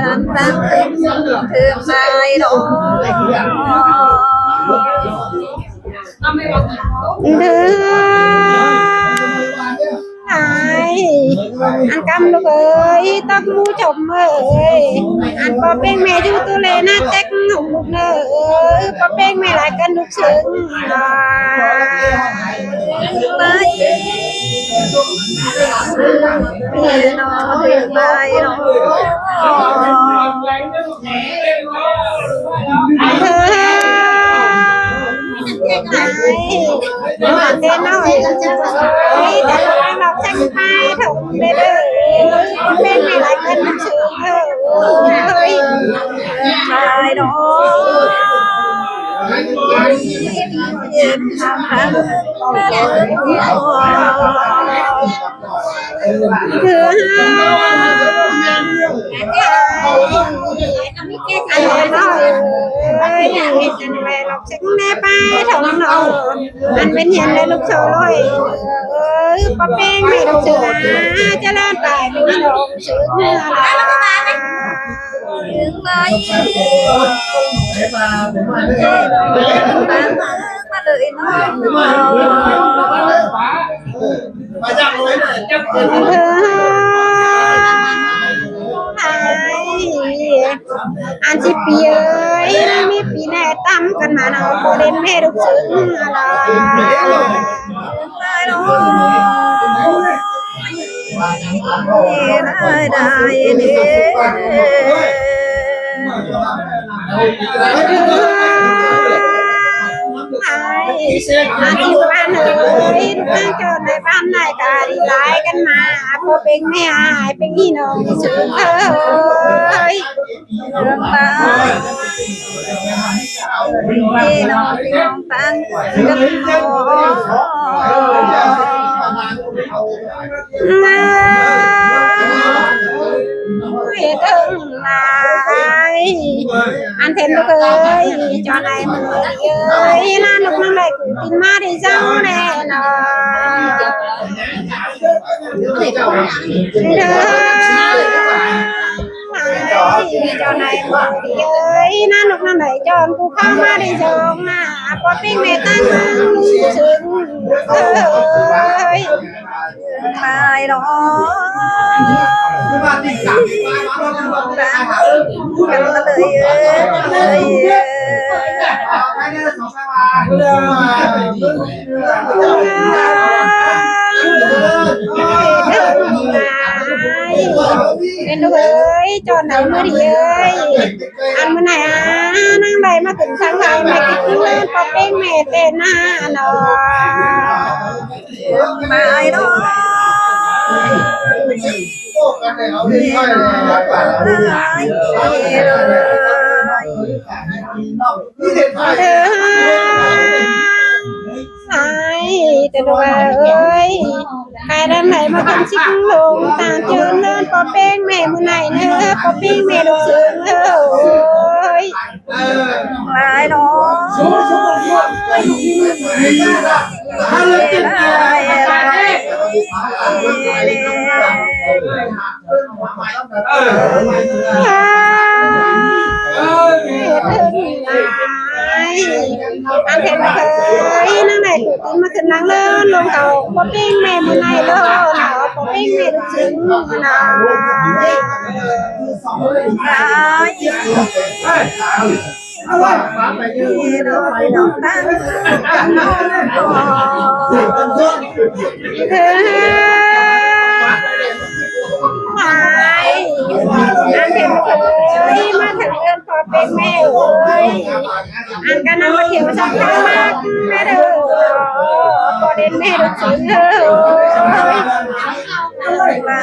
làm tăng thương sai đó ai ăn cam lúc ơi tóc mu chồng ơi ăn có bên mẹ chú tôi lên nát tách hồng lúc nơ có bên mẹ lại cân lúc sướng lấy nó thuyền bay nó thế nói đi để con đọc sách mai thùng để bên này lại cân sướng ơi trời đó anh nói ơi anh về lọc sách nè bay thùng nào anh bên hiện lên lúc sầu rồi có bên mày đọc sướng cho lên bài mình đọc sướng anh chị pi ơi mi pi này tắmกันมาเนาะพอเล่นแม่ลูกซึ้งanh chị bạn ơi đang chờในบ้านไหนก็ดีไลน์กันมาพอเป็นแม่หายเป็นพี่น้องซึ้งเอ้ยเรื่องตาพี่น้องตั้งกันมองanh thêm lúc ơi cho này mình ơi là lúc năm này cũng tin ma đi sao nè nó cho này mình ơi là lúc năm này cho anh cũng không ma đi sao mà có tiếng mẹ tăng sướng ơi mai đó em đâu ơi cho nào mới đi ơi ăn bữa này năng đầy mà tỉnh sang ngày mẹ cứ lên có bên mẹ tên nó mai đó ai từ đầu ơi ai đang này mà không xích luôn tàn trơn lên có bên mẹ bữa này nữa có bên mẹ đồ sướng ơi ai đó anh thêm ơi nó này của tôi mà cần năng lên luôn cầu có bên mẹ bữa này luôn nó có bên mẹ được sướng nó anh thêm ơi mà thằng lên có bên mẹ ơi anh cả năm mà thiếu xong tháng mắt mẹ được có đến mẹ được sướng mà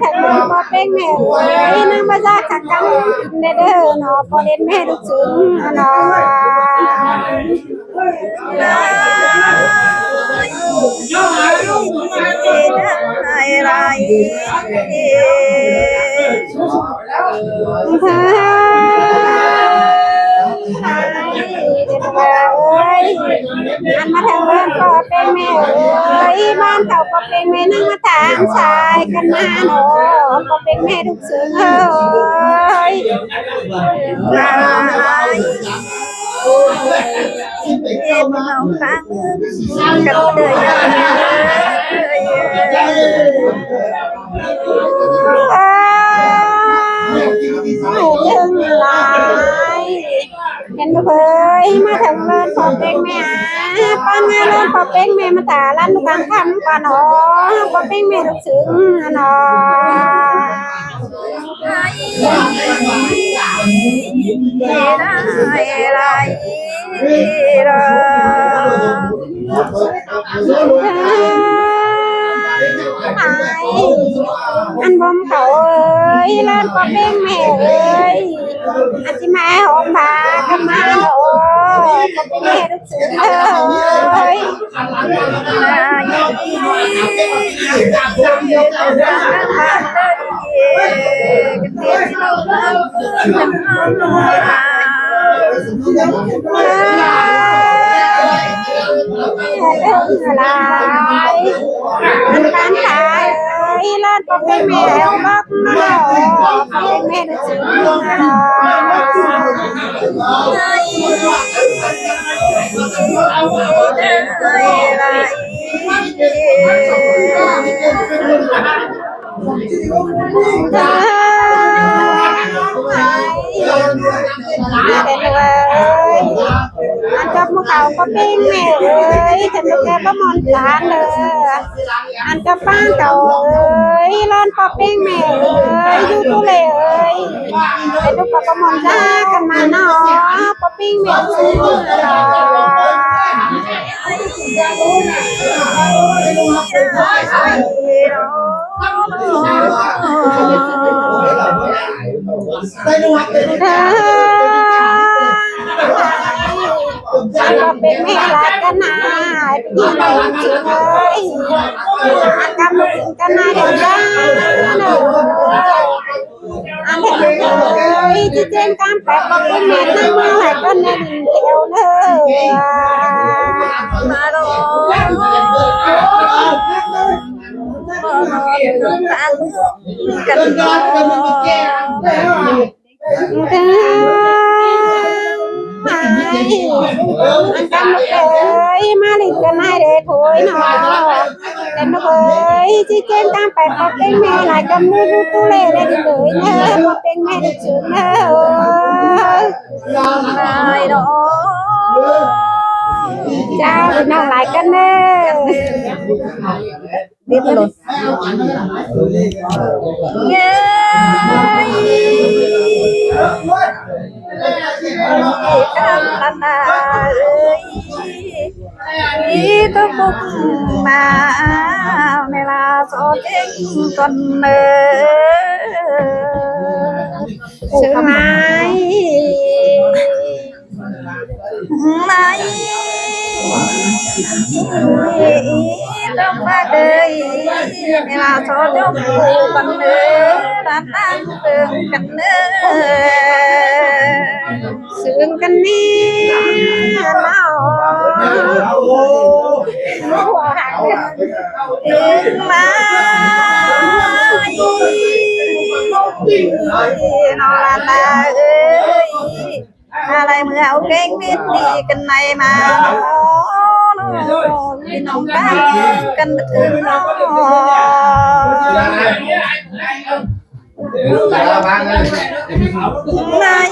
thật có bên mẹ ơi nó mà ra thật căng để đỡ nó có đến mẹ được sướng nó ai อันมาทางบ้านก็เป็นแม่เอ้ยบ้านเขาก็เป็นแม่นั่งมาถามชายกันมาหนอก็เป็นแม่ทุกสิ่งเอ้ยเอ็มน้องฟังกันเลยถึงลายเห็นเผยมาถึงเลิศพอเป็นแม่ป้าแม่เลิศพอเป็นแม่มาตาลั่นลูกคำป้าหนอพอเป็นแม่ทุกสิ่งหนออันบ่มเขาเอ้ยเลิศพอเป็นแม่เอ้ยอันที่แม่หอมบากันมาโอ้พอเป็นแม่ทุกสิ่งเอ้ยอันการขายเลิศพอเป็นแม่บักมาพอเป็นแม่ทุกสิ่งอันกับมือเขาก็เป็นแม่เอ้ยฉันลูกแกก็มอนหลานเลยอันกับป้าเก่าเอ้ยร้อนพอเป็นแม่เอ้ยอยู่ตู้เลยเอ้ยแต่ลูกก็มอนจ้ากันมาเนาะพอเป็นแม่ซื้อหรอฉันก็เป็นแม่รักกันนะพี่น้องจริงเลยอันกำลังกันนะเดี๋ยวจ้าอันเห็นเลยที่เจนกำแปะก็เป็นแม่นั่งมาหลายกันในดินเดียวเลยมาโรงกันอันกำเลยมาลิกันให้เด็กถอยหน่อยแต่นเลยที่เจนกำแปะก็เป็นแม่หลายกันมือตู้เล่ได้ดีเลยเนอะก็เป็นแม่ได้ชื่อเนอะไม่หรอกเจ้าน้องหลายกันเนอะดิ้นหลุดเย้กันตาเอ้ยต้องบุกมาเวลาสอดเองก่อนเนอชื่อไม้ต้องมาเลยเวลาสอดยกก่อนเนอตั้งเติมกันเนอซึ่งกันนี่เล่าหัวหักมานอลาตาเอ้ยอะไรเมื่อเอาเก่งนิดดีกันในมาพี่น้องกันถึงน้องนาย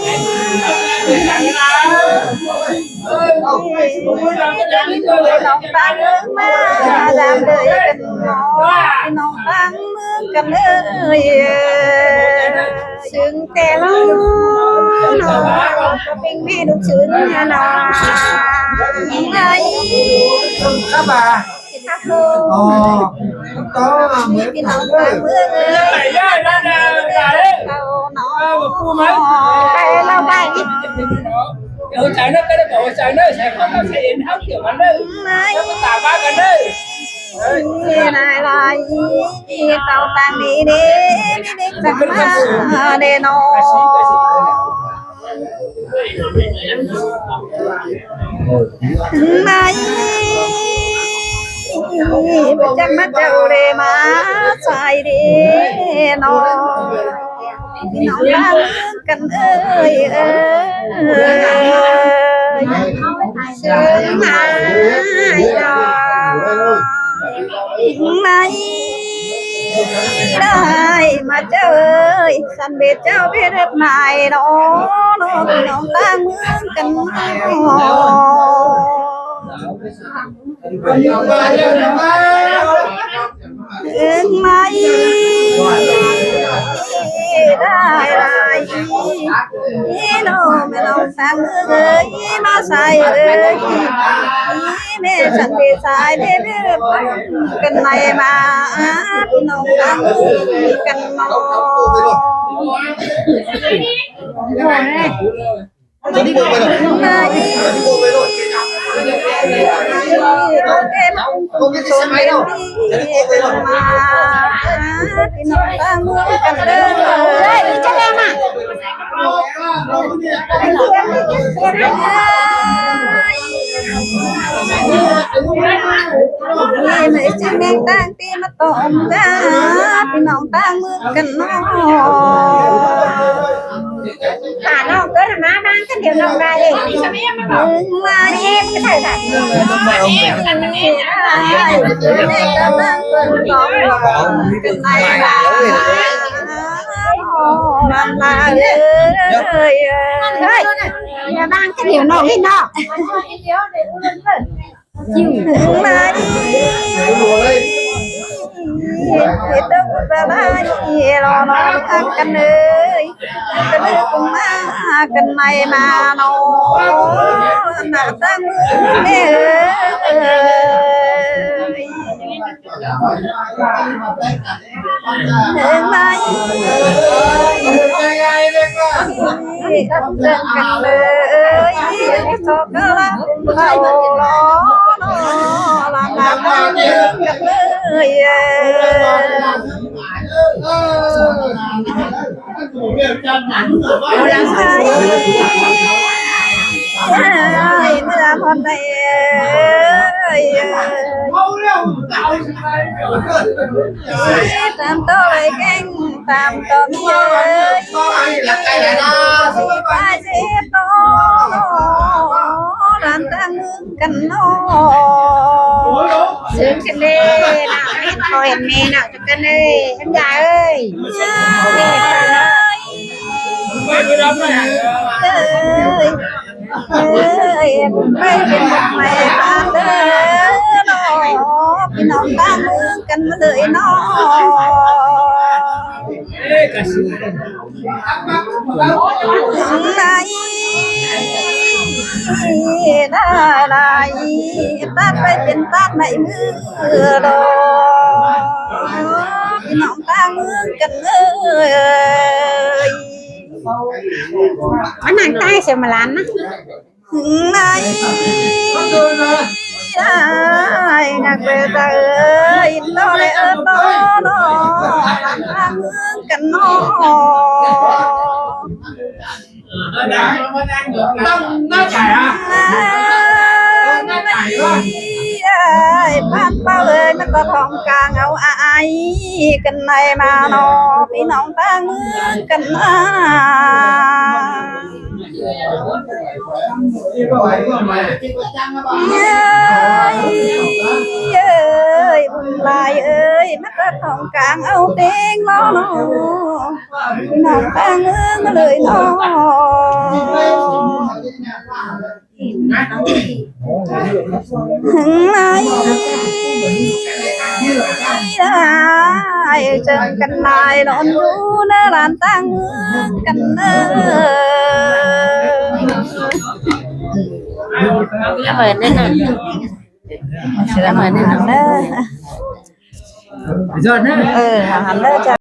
น้องตั้งมาดามเลยกันน้องตั้งมือกันเลยซึ่งแต่ละน้องก็เป็นแม่ลูกชื่นนะน้องไงข้าบ่าอ๋อต้องพี่น้องตั้งมือเลยเราน้องไปเราไปchạy nó cái bộ chạy nó sẽ có cái gì hấp kiểu anh đó nó tà ba cái đó นายลายเต่าต่างดีดีดีจังมาเดนอนายจังมาเจ้าเรมาใส่ดีนอพี่น้องบ้านกันเอ้ยเอ้ยเชิญมาดอกไหนได้มาเจอสันเบเจ้าเพชรนายน้องพี่น้องต่างเมืองกันเอ็งไหมได้ไรนี่น้องไม่ต้องสั่งเลยมาใส่เลยแม่ฉันไปสายเด้อกันไหนมาพี่น้องต่างกันน้องจะนี่กูไปหรอกูไปหรอกูไม่ได้ใช่ไหมเนาะจะนี่กูไปหรอพี่น้องต่างเมืองกันเด้อใช่จะแม่น่ะนี่ไม่ใช่แมงต่างตีมาตอมจ้าพี่น้องต่างเมืองกันน้องน้องก็ทำมาบ้านกันเดี๋ยวน้องได้เองมาเองไม่ใช่ค่ะเป็นไงบ้างมาเลยอย่าบ้านกันเดี๋ยวน้องให้น้องจิ้มมาต้องสบายรอกันเลยจะเลือกมากันในมาโน่หน้าตั้งเนี่ยเห็นไหมกันเจอกันเลยชอบกันละเราล้อหลังกันเลยเมื่อพอในตามตัวไปแกงตามตัวมีเอ้ยไปเสียโตร้านตั้งกันโน่ซื้อกันเลยนะเห็นพอเห็นเมย์หนักกันเลยท่านยายเอ้ยไม่ไปรับไม่ไม่เป็นหมดไม่ผ่านเลยน้องพี่น้องต่างเมืองกันมาเลยน้องไหนได้ไรตัดไปเป็นตัดในมือดอกพี่น้องต่างเมืองกันเลยมันนั่งใต้เสียมาล้านนะไหนได้งักเบตาเอ้ยโตเลยโตโนทางเมืองกันโนต้องน่าจ่ายอ่ะน่าจ่ายว่าบ้านเป้าเอ้ยมันก็ทองกลางเอาไอ้กันในมาโนพี่น้องต่างเมืองกันมาเอ้ยบุญลายเอ้ยมันก็ทองกลางเอาเต็งล้อโนพี่น้องต่างเมืองมาเลยโนถึงไหนได้เจอกันนายนอนอยู่ในร้านตั้งกันเนอเหมือนนี่นะเหมือนนี่นะยอดนะหันเลยจ้ะ